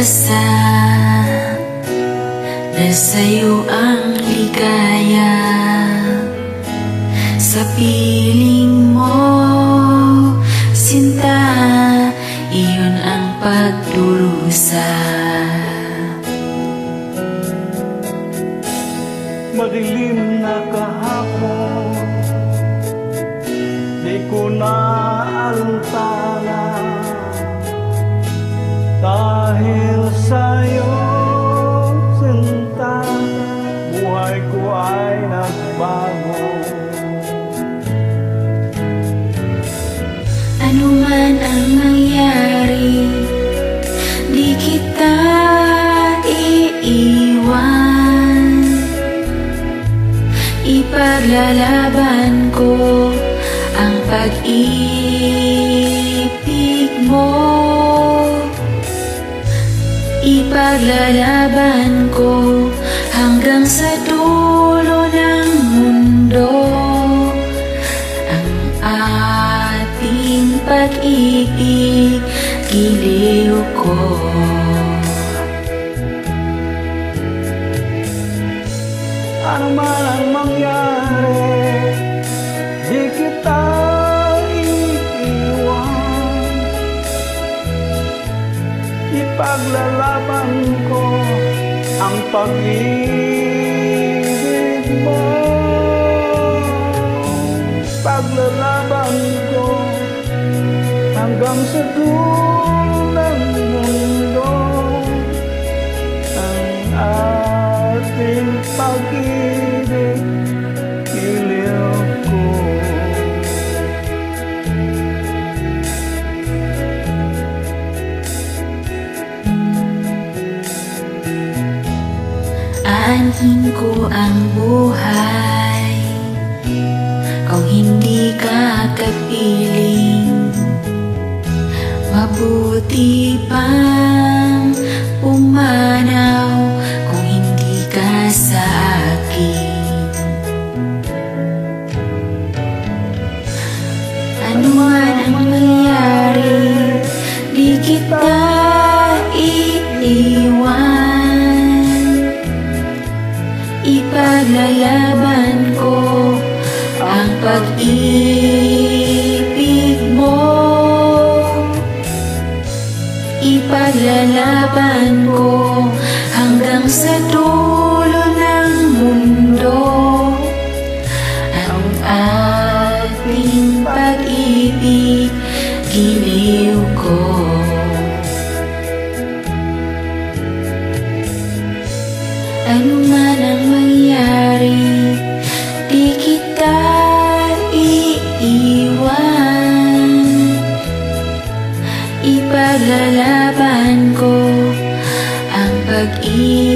pag-asa na sa'yo ang ligaya. Sa piling mo, sinta, iyon ang pagdurusa. Madilim na kahapon, di ko naantala. Dahil sa'yo, sinta, buhay ko ay nagbago. Ano man ang nangyari, di kita iiwan. Ipaglalaban ko ang pag-ibig mo. Ipaglalaban ko hanggang sa dulo ng mundo ang ating pag-ibig, giliw ko. Ano man ang mangyari, di kita iiwan. Ipaglalaban ko ang pag-ibig mo. Paglalaban ko hanggang sa dulo ng mundo ang ating pag-ibig, giliw ko. Aanhin ko ang buhay kung hindi ka kapiling. Mabuti pang pumanaw kung hindi ka sa akin. Ano man ang mangyari, di kita iiwan. Ipaglalaban ko ang pag-ibig mo. Ipaglalaban ko hanggang sa dulo ng mundo ang ating pag-ibig, giliw ko. Ano man ang mangyari, di kita iiwan. Ipaglalaban ko ang pag-ibig